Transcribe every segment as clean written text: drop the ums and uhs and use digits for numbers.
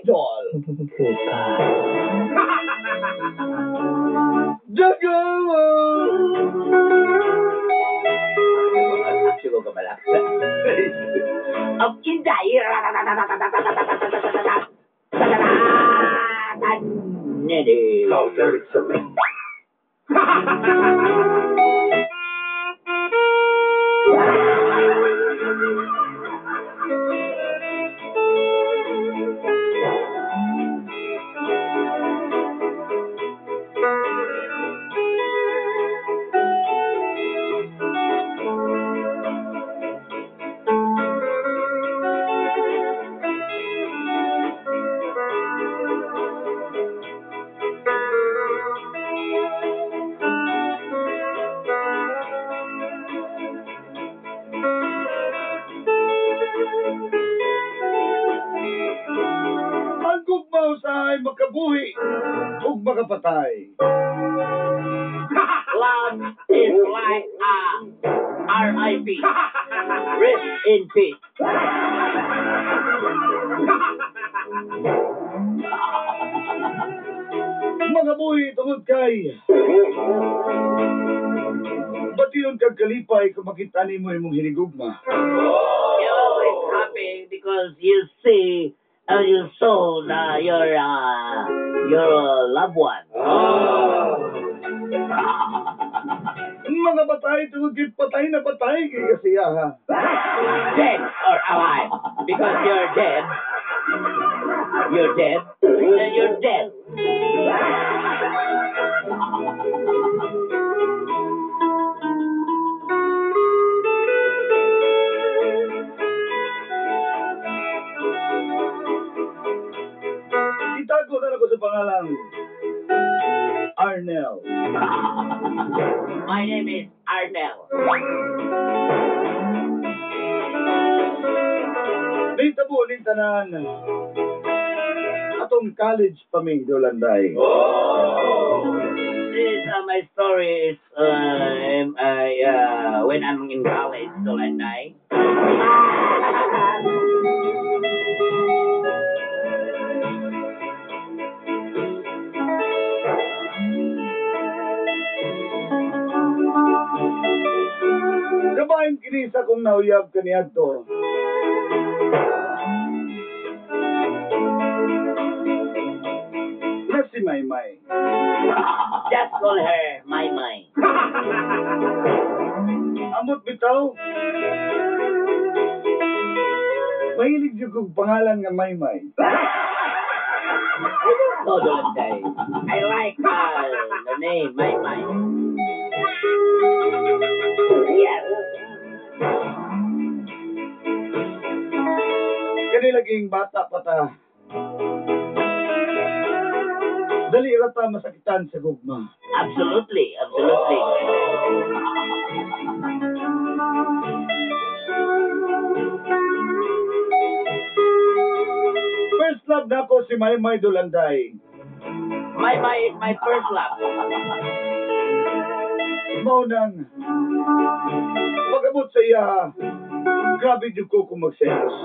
Idol! Puta. Jojomo! Siguro ka malak. Ang Inday. Nede. How very something. Ang gugmaw sa ay makabuhi ug makapatay. Love is like a R.I.P. Rest in peace. Makabuhi tungod kay batiyon kag kalipay kung makita nimo imong hinigugma. You always happy because you see you saw your loved one. Mga batay tungod kay patay na patay kay kasiyaha. Dead or alive. Because you're dead. You're dead. Then you're dead. Itago na ako sa pangalan Arnel. My name is Arnel. Nitabo ning tanan atong college paming Dolanday. This my story is when I'm in college, Dolanday. Kabahin kini sa kong nauyab kaniadto. Na si Maymay. Just call her my. Amot bitaw. Mahilig jud kong pangalan nga Maymay. I don't know, Dolanday. I like the name, my. Yes. Kani laging bata pa ta. Dali rata masakitan sa gugma. Absolutely. First love na ako si Maymay Dolanday. My is my first love. Maunang pag-abot sa iya, grabe jud ko kung magselos.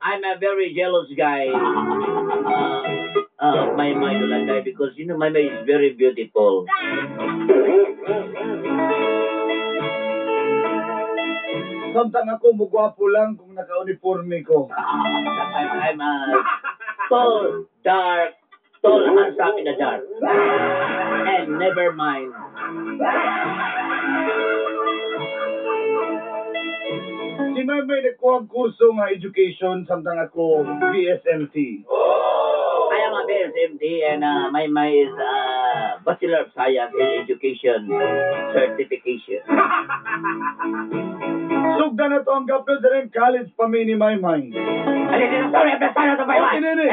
I'm a very jealous guy. My Dolanday, because my is very beautiful. Samtang ako mugwapo lang kung naka-uniforme ko. I'm tall, handsome in the dark. And never mind. Si Maymay nagkuha ang kurso nga education samtang ako BSMT. I am a BSMT and my is Bachelor of Science in Education certification. Sugda na to ang gapno sa rin college pa mi ni Maymay. This is the story of the son of my wife. Hindi.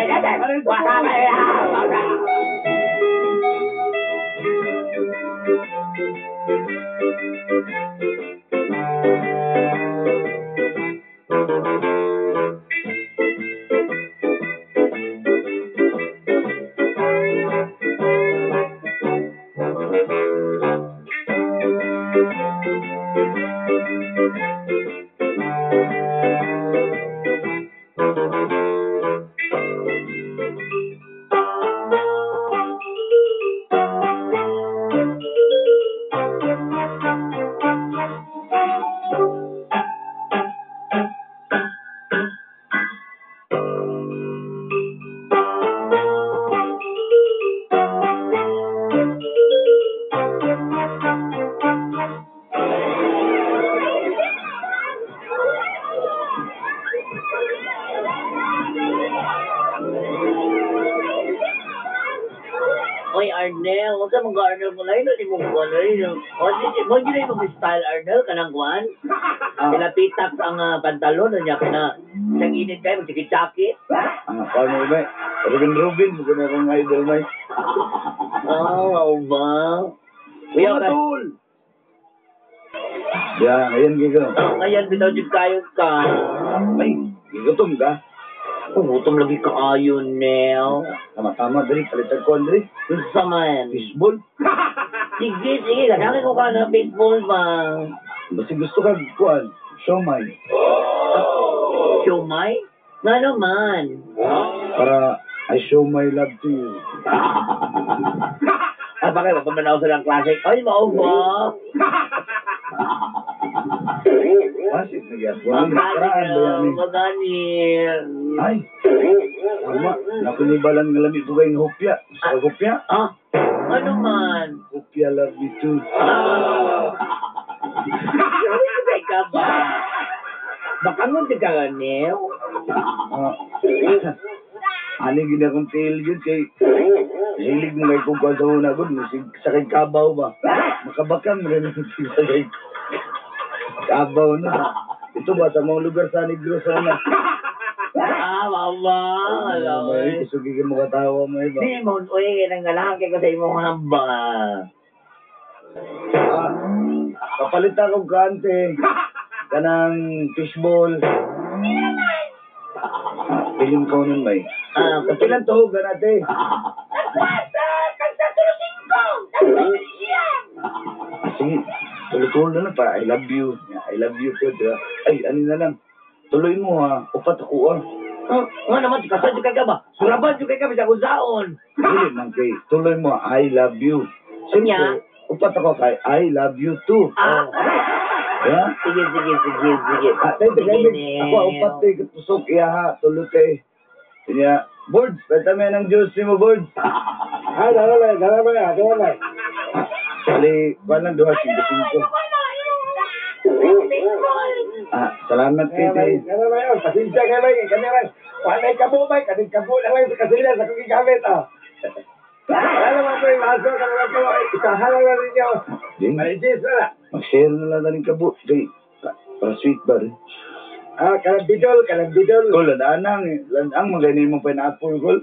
Oy, Arnel, huwag ka mag-Arnel mo lang. Hindi mo ko ano yun. Mo yun yung style, Arnel, kanang kuhan. Pilapitak ang pantalon, niya ka isang init kayo, magsikit-sakit. Paano ba? Robin, bukan na akong idol, may. Oo ba? Kuya ka. Tol! Yan, ayan, giga. Ngayon, bitaw dyan kayo ka. Ay, gigatom ka. Gutom lagi ka ayo, Nel. Tama-tama, Dre. Kalitan ko, Andre. Gusto man. Baseball. Sige, kasama ko ka na baseball ba? Basta gusto ka, kuhan. Siomay. Siomay? Nga naman. Para I show my love to you. Bakit? Mapamanaw sa lang classic. Ay, mao ba? Masit na yan. Karaan ba yan eh? Maganil. Ay. Tama. Nakunibalan nga lamig ko kayong hopya. Sa hopya? Ah? Ano man? Hopya love you too. Sabi ka ba? Bakangon ka ka, Nel? Ano gina kong tail yun kay hilig mo kay kung kuha sa una ko. Sakay kabaw ba? Makabakang rin ang sakay kabaw na. Ito ba sa mga lugar sa Negros na? Mama. Alam mo eh. Kusugigin mo katawa mo iba. Di mo, uy, nanggalaki ko sa imong hamba. Kapalit akong kante. Kanang fishball. Piling ko nun may. Kapilan to, ganate. Sige, tuloy-tuloy na lang para I love you. I love you po. Ay, ano na lang. Tuloy mo ha. Upat ako ah. Nga naman, kasal ka ka ba? Suraban ka ka sa kusaon. Hindi man kay. Tuloy mo, I love you. Siyempre, upat ako kay I love you too. Yeah? Sige. Ako, upat tayo katusok. Iya ha, tuloy tayo. Kanya, Boards, pwede may ng Diyos mo, Boards. Dalamay. Kali, walang duha, 5-5. Salamat kayo. Pasensya ka lang, kanina. Panay kabo ba? Kaning kabo lang lang sa kasilan sa kong gamit, Alam mo po yung maso, kanina po, isahalang na rin niyo. Maligis na. Mag-share na lang natin kabo. Kay, para sweet bar. Kanang bidol. Kol, lanang maganin mo pineapple, Kol.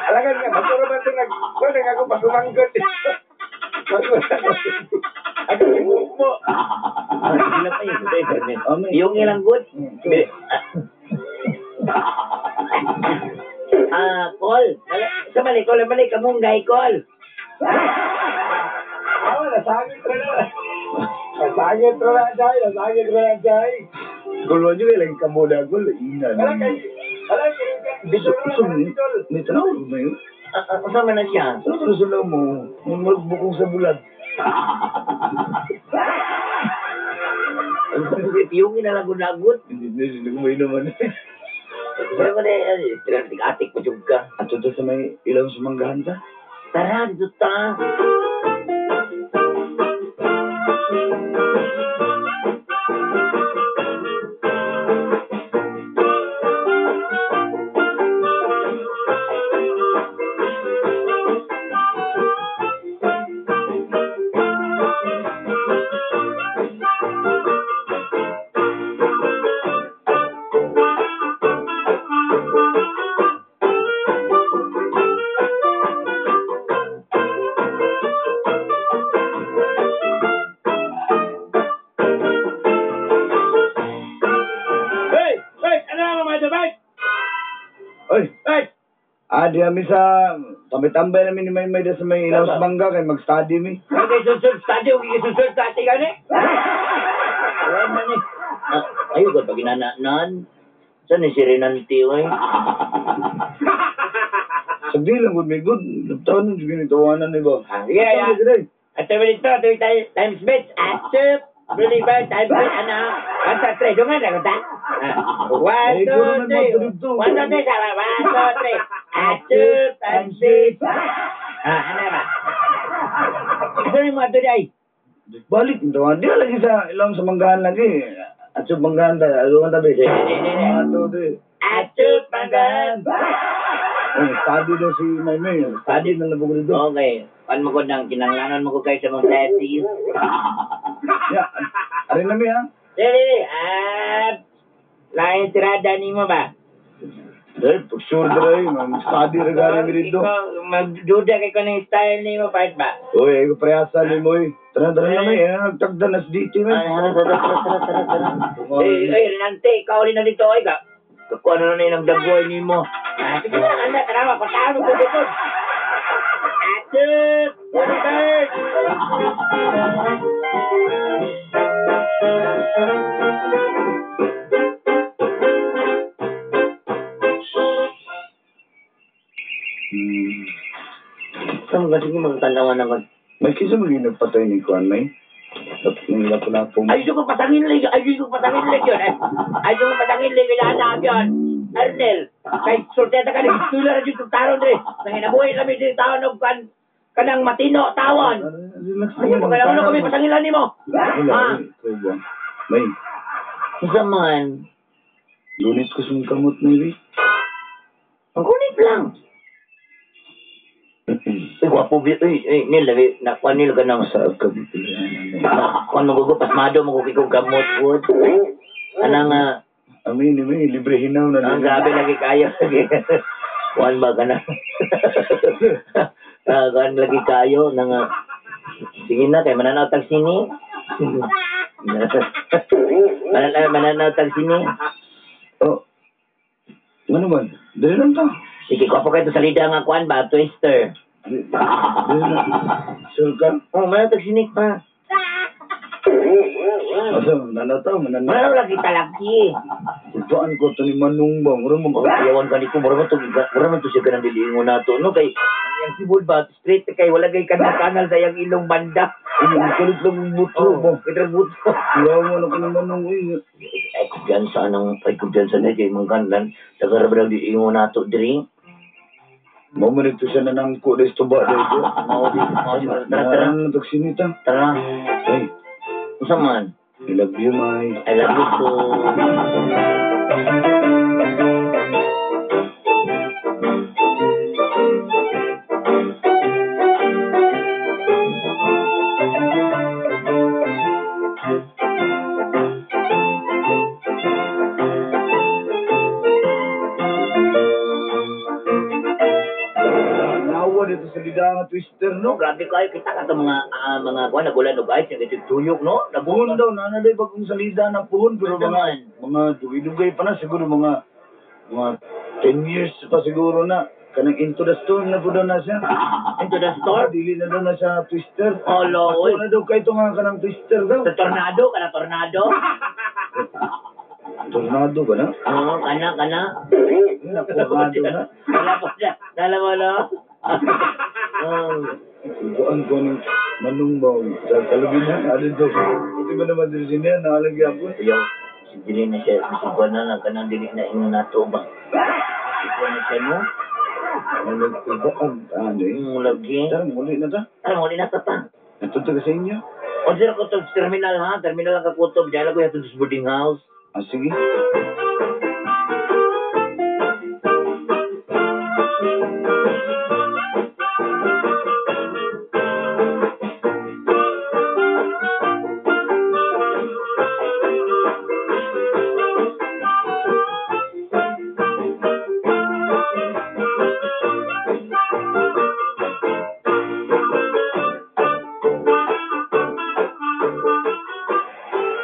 Alangan nga, magkuro ba ito kung ako pasumanggot. Ako, ibuk mo. Sila pa yun. Yung ilang good. Call. Sa mali, kamunggay, call. Nasagit ko na. Nasagit ko na, Jai. Kol, wala nyo lang kamoda, Kol. Ina na. Bidol. May tanawag mo yun? Kasama na siya. Sula mo. Yung magbukong sa bulan. Yung inalagun-lagun. Hindi ko may naman. Pero ko na, atik mo juga. At ito sa may ilang sumanggahan ta? Tara, dito ta. Di kami sa tambay-tambay namin ni May sa may ilaw sa bangga kay mag-study mi. Okay, susur study. Gani? Ayaw ko pag inanaanan. Saan ni si Renante, oy? Sagdi lang, good may good. Taon nung ginitawanan ni ba? Sige, at times bets. Really bad, times bets, ano? 1, 2, 3. Dungan na, kata? 1, 2, 3. 1, 2, 3. Salah. 1, 2, 3. Times bets. Ano ba? Ito yung mga tuday. Balik, tawanan. Di lagi sa ilaw sa manggahan lagi. At yung bangganda, ano ang tabi? Hindi. Ato, di. Atup pagad. Oh, study daw si Maymay. Study na nabog dito. Okay. Pan mo ko nang kinanglanan mo ko kayo sa mga tesis. Ya, arin na mi ha. Dili. Lain tirada ni mo ba? Dahil, pag sure dahil, mag-study rin gano'n mi dito. Magduda kay ko ng style ni mo, part ba? Uy, ako prayasa ni mo eh. Tara na mi, nagtagda na si DT mi. Renante, ikaw rin na dito, ay ka. Kung ano na yung nagdagoy ni mo. Sige na, anda, tarawa, patawag ko dito. Atup! Bird! Saan ba sige magtanawan ako? May kisa mo yung nagpatay ni Kuan May? Nang lapo-lapo mo. Ay, ko patangin lang yun. Ay, ko patangin lang yun. Ay, ko patangin lang yun. Anak yun. Arnel, kay sorteta ka na. Tula na dito taron rin. Nang inabuhay kami dito taon ng kanang matino, tawon. Ay, kaya ano kami pasangilan ni mo? Wala, ikaw ba? May, Isa man. lunit ko sa kamot na yun. Ang kunit lang. Ay, gwapo bit. Ay, nila, nakuha nila ka ng Masaag ka bipilihan. kung magugupas mado, magkukikong kamot, wood. Anang, Amin, may libre hinaw na ang grabe lagi kayo. Kuhan ba ka na? Kuhan lagi kayo. Sige na, kay mananaw tag sini. Mananaw tag sini. Oh, ano man? Dali lang ta. Sige, ko kayo sa lida nga kuhan ba? Twister. Dali lang. Sure ka? Oh, mananaw tag sini pa. Asa, nanataw, Mananaw lagi talaki. Kultaan ko ito ni Manong ba? Mura mo ba? Iyawan ka nito, mura man to siya ka ng diliingo na to. No, kay, ang sibol ba, straight kay, wala kay kanal sa iyang ilong banda. Ay, kulit lang yung buto ba? Kita buto. Iyawan ako ni Manong eh. Ay, kumpiyansa ay kumpiyansa na kay mga kanlan. Tagarabra di ingo na to, diri. Mamanito siya na nang kulis to ba dito? Mao di, tara. Ano tagsinita? Tara. Ay, Usa man. I love you, May. I love you too. Nawa dito sa lidang twister, No, no? grabe kayo kita ka mga kuan nagulan og ice nga tuyok no. Puhon daw, nanalay bagong salida na puhon. Pero mga dugay-dugay pa na, siguro mga 10 years pa siguro na. Kanang into the storm na po daw na siya. Into the store. Dili na daw na siya twister. Olo, Ako na daw kayo ito nga kanang twister daw. Sa tornado, kana tornado. Tornado ba na? Oo, kana. Tornado na. Dala mo no. Tuan ko ni Manong ba? Sa kalugin na, alin to. Ito ba naman din siya, nakalagi ako. Yo, dili na siya, bisiguan na lang kanang dili na ingon nato ba. Bisiguan na siya no. Nagtibaan, ano eh. Lagi. Tara, muli na ta. Ano mo din na ta? Ito taga sa inyo. O dira ko to terminal ha, terminal lang ka kutob, diala ko yato sa boarding house. Ah, sige.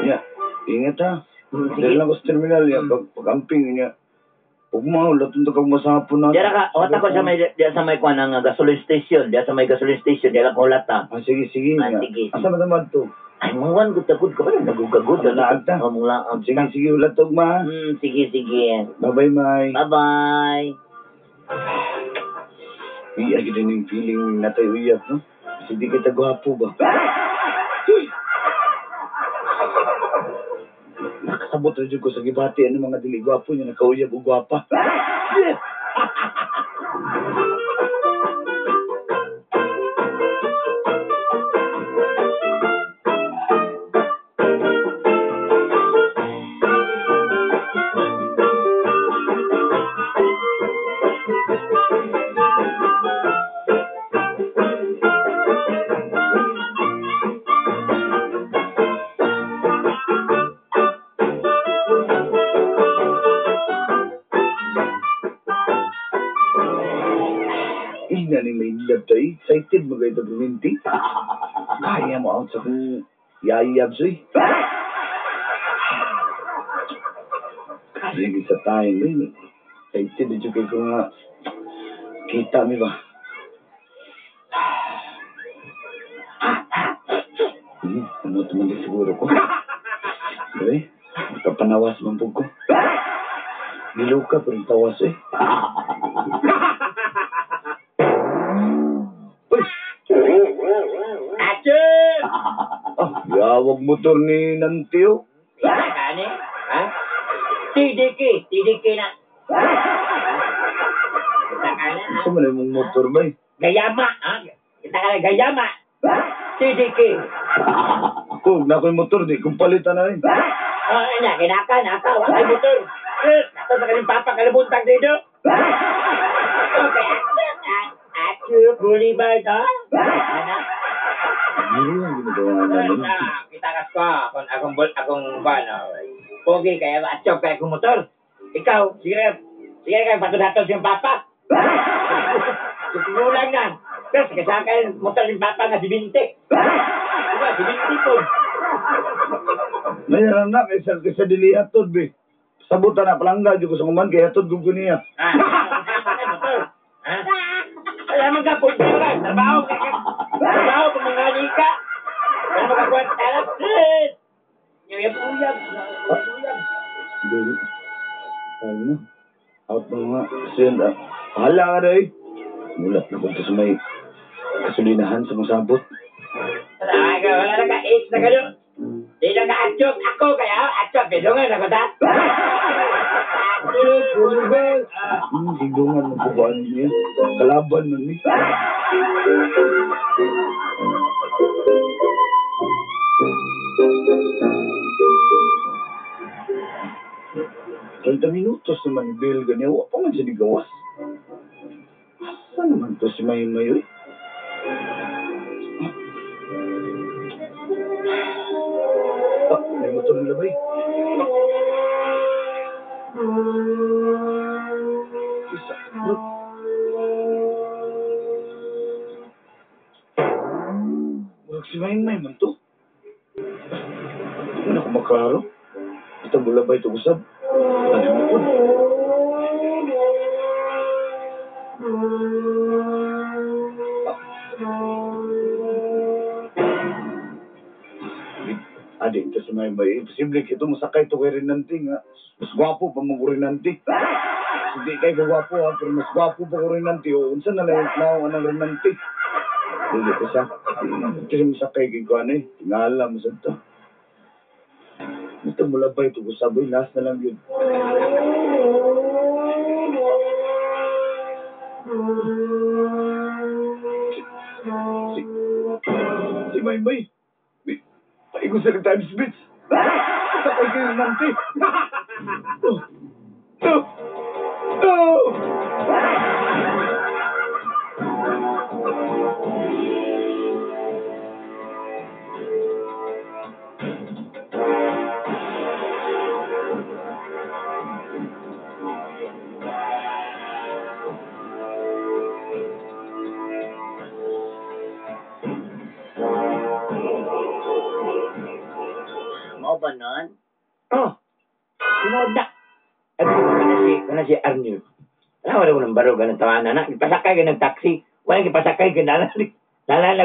Ya, ingat ha. Dahil lang ko sa terminal ya, pag-camping niya. Huwag mo, latun to kag masapon na. Diara ka, wata ko sa may kuan ang gasoline station, diya sa may gasoline station, diya ko lata. Ah, sige, sige. Ah, nga. sige. Asa ba naman to? Ay, mangwan gud ka ba nagugagod Laag ta. Sige, sige, ulatog ma. Sige. Bye-bye, May. Bye-bye. Iya, ganda yung feeling na tayo iyak, no? Kasi di kita gwapo ba? Nakasabot rin ko sa gibati, ano mga dili gwapo niya, nakauyab o gwapa. Ina ni may love tayo. Excited mo kayo ito buminti. Kaya mo out sa kong yayab soy. Sige sa tayo mo. Excited na kayo ko nga. Kita mi ba? Ano tumandi siguro ko? Dali, kapanawas man po ko. Niluka pa rin tawas eh. Uy! Achoo! Yawag motor ni Nantio. Kani? Ha? TDK na. Kita ka na, Gusto mo na yung motor ba eh? Gayama, ha? Kita ka na, Gayama. TDK. Ako, na ko yung motor, di kong palitan na rin. Kinaka, wala yung motor. Nato sa kanyang papa, kalabuntag dito. Okay, Achoo, Boulevard, ha? Ano? Ano yung ginagawa namin? Kita kas ko, akong pogi kaya Achoo, kaya akong motor. Ikaw, sige kayo, patun-hatun siyang papa. Susulang na. Pero kasakay motor ng papa nga, 20. Diba, 20 po. Mayroon na, kaysa dili hatod, be. Sabutan na palangga, di ko sa kuman, kaya hatod ko niya. Alam mo ka, punta ka, trabaho kung mga nika. Alam mo ka, kuwan, talap, uyab. Hindi. Ayun na. Out na nga. Send up. Hala ka rin. Mulat na punta sa may kasulinahan sa mga sabot. Wala na ka, age na kayo. Di na ka Achoo, ako kaya, Achoo, bidungan ako ta. Hidungan mo po ba niya? Kalaban man ni. Minutos naman ni Bel ganyan. Huwag pa man siya digawas. Asa naman to si Mayoy? May motor nila ba eh? Isa. Huwag si Mayoy man to. Ano ako maklaro? Ito mula ba ito usab? Ano mo po? Adik, ito si Maymay. Imposible ito masakay ito kay Rinanti nga. Mas gwapo pa mong Rinanti. Hindi kayo gwapo ha, pero mas gwapo pa ko Rinanti. O, unsa na lang yung ng Rinanti? Hindi ko siya. Kasi masakay kay ko ano eh. Tingala mo sa ito. Ito mula ba ito saboy, last na lang yun. Si Maymay. Paigos sa Times Beach. Sakay kayo nanti. Mo ba nun? Sunod na. At ko na si Arnil. Wala mo ng baro ganun tawanan na. Ipasakay ka ng taxi. Wala ipasakay ka na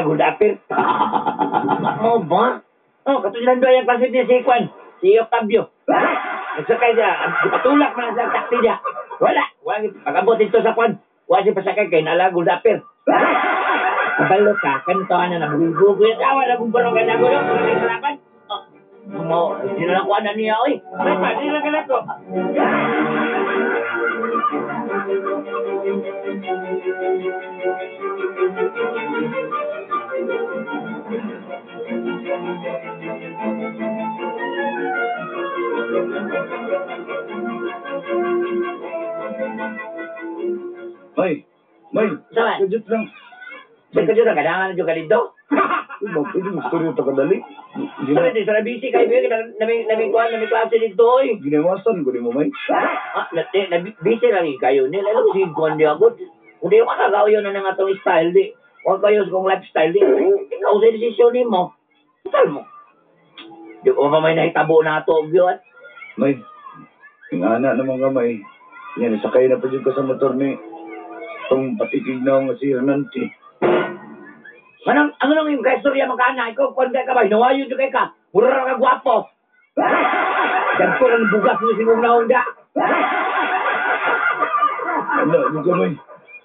good appear. Mo ba? Katulad doon yung pasit niya si Kwan. Si Octavio. Nagsakay siya. Patulak mo na sa taxi niya. Wala. Pag-abot ito sa Kwan. Wala siya pasakay kayo. Nala good appear. Kabalo ka. Kantawanan na. Bugo yung tawa na kung baro ka na gulo. Kung may sarapan. Mo, hindi na lang kuha na niya, oy. Ay, pati na ka na ko. May, Saan? kajut lang. Sa kadyo na, kailangan na ka dito. Pwede mo storyo ito kadali. Sabi, sa busy kayo, nami klase dito, oy. Ginawasan ko ni mo, May. Busy lang kayo. Alam mo, si Kwan di ako. Kung di makagaw yun na nga itong style, di. Huwag kayo sa kong lifestyle, di. Ikaw sa desisyon mo. Tutal mo. Di ko pa may nahitabo na ito, yun. May, yung anak naman kamay. Yan, sakay na pa dyan ka sa motor ni itong patikig na nga si Hernante. Ano nang yung kaistorya magkana? Ikaw, kung ka ba, hinawayo dyan kay ka. Mura ka gwapo. Yan ko lang bugas mo si mong naunda. Ano, yung kamay.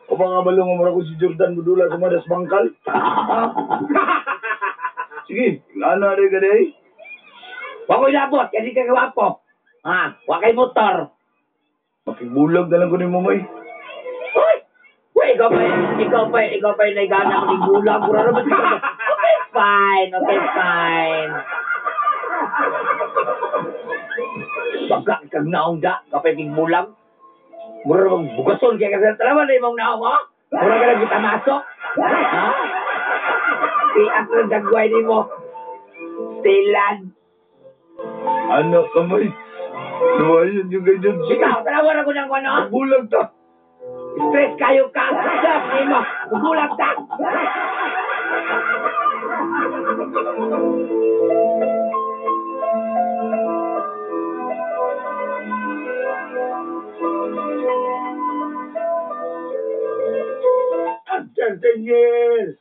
O mga malungan mo ako si Jordan Budula sa Madas Bangkal. Ha? Sige, ano rin ka day? Huwag ko ilabot, kasi ka gwapo. Ha? Huwag kay motor. Makibulag na lang ko ni Mamay. Uy! Uy, ikaw pa yung naigana ko ng bulang. Mura naman siya. Okay, fine. Baga, kag naunda, kapay king bulang. Mura naman bugason kaya kasi talaman na yung naong mo. Mura ka lang kita masok. Ha? Iyak lang dagway ni mo. Stilan. Ano, kamay? Luwayan yung ganyan. Ikaw, talawan ako ng ano? Bulag ta. Stress kayo ka. Sabi mo, bubulag ta. After 10 years.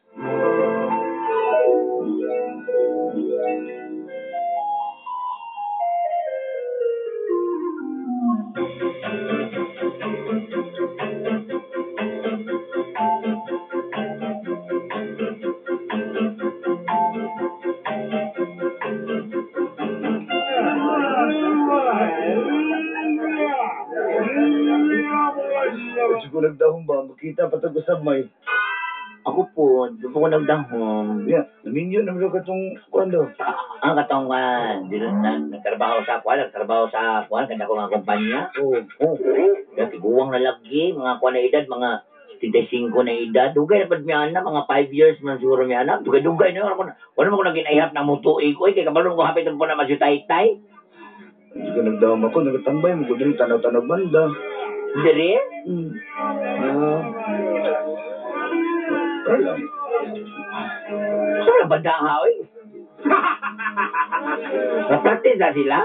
Siguro nagdahong ba? Makita pa ito sa may. Ako po, doon po ko nagdahong. Yeah, naminyo naman ka itong kwando. Ang katongan, nagtrabaho sa kuwan, kanda ko nga kumpanya. Oo. Oh, kaya tiguwang na lagi, mga kuwan na edad, mga 75 na edad. Dugay na pad miya na, mga 5 years man siguro miya na. Dugay na, wala mo ko nag-inahap na mutuig ko, kaya kabalong ko hapit po na masyutay-tay. Siguro nagdahong ako, nagatambay mo, kung tanaw-tanaw banda. Hindi rin? Wala. Saan na banda ang hawi? Napractice na sila?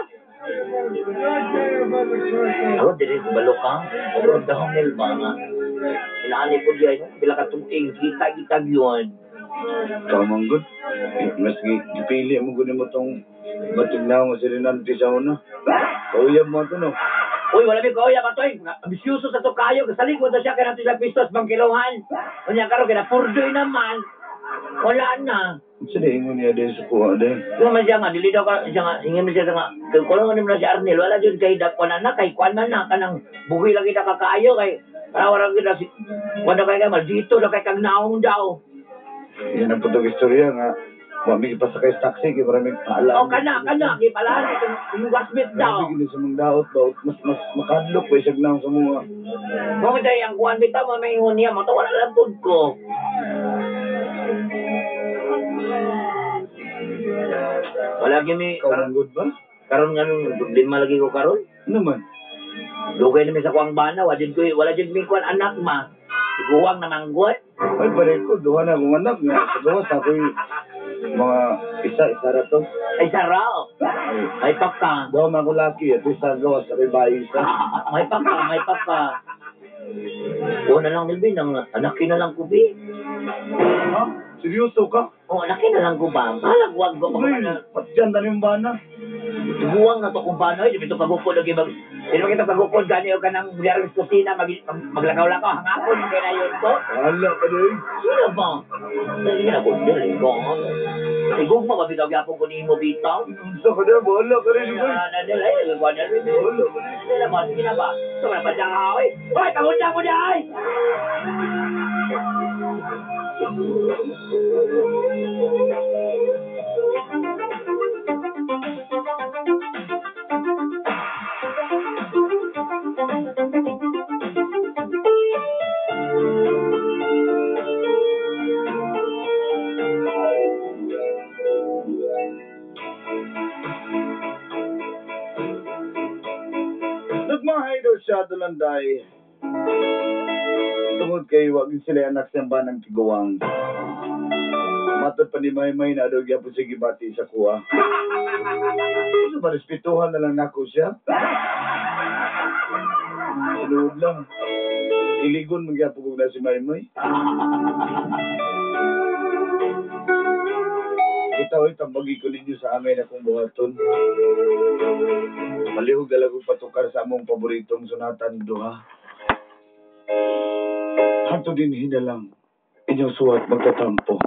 Ako, dili ko balokang. Ako, nagdahong nilba nga. Inaani ko diyan, bila ka tuting, kita yun. Kamang good. Mas gipili mo guni mo itong matignaw nga si Renante sa una. Kauyab mo ito, no? Uy, wala may kauya pa to eh. Ambisyoso sa to kayo. Kasalig mo to siya kaya natin sa pistos bang kiluhan. Kunya karo kaya purdoy naman. Wala na. Saan ingon niya din sa kuha din? Kung man siya nga, dili daw ka, siya nga, hingin mo siya nga, kung ano na si Arnel, wala dyan kay Dakwan na, kay Kwan man na, kanang buhi lang kita kakaayo, kay, parawarang kita si, kung kay ka, maldito na kay kag naong daw. Yan ang putong istorya nga. Mami pa sa kay taxi, kaya maraming paalam. O, kana, di pala, yung gasbit daw. Maraming gini sa mga daot, mas makadlok pa isag na sa mga. Mga day, ang Kwan bitaw, mamaingon niya, matawala lang po ko. Wala gini, Ikaw good ba? karon nga nung lima lagi ko karon. Ano man? Lugay na mi sa kuang bana, wala jud mi kuan anak ma. Iguwang na manggot. Ay, balik ko, duha na akong anak nga. Sa gawas ako'y mga isa ra to. Ay sarao. May paka. Duha man ako laki, at isa gawas ako'y bayi isa. May paka. O na lang nilbi nang anakin na lang ko bi. Ha? Seryoso ka? O anakin na lang ko ba? Halag wag ko pa Uy, na. patyan na rin ba na? Iguwang na to kung paano ay dito pagupod lagi mag. Sino kita pagupod gani o kanang diaris kusina maglakaw-lakaw hangapon kay na yun ko. Wala ka din. Sino ba? Hindi na ko dili ko. Sigug mo ba bitaw gyapon ko nimo bitaw? Unsa ka na? Wala ka rin. Na nila ay ko na rin. Wala ka rin. Nila ba sino ba? Sama pa dang hawi. Hoy, tawon mo dai. Nagmahay daw siya dolanday. Tungod kay wag sila anak sa banang tiguang. Matod pa ni Maymay na daw gyapon sige bati sa kuha. Ano ba respetuhan na lang nako siya? Luod lang. Iligon magyapon ko na si Maymay. Itaw ay tambagi ko ninyo sa amin akong buhaton. Malihog dala kong patukar sa among paboritong sunatan duha. Hanto din hinalang inyong suwat magtatampo.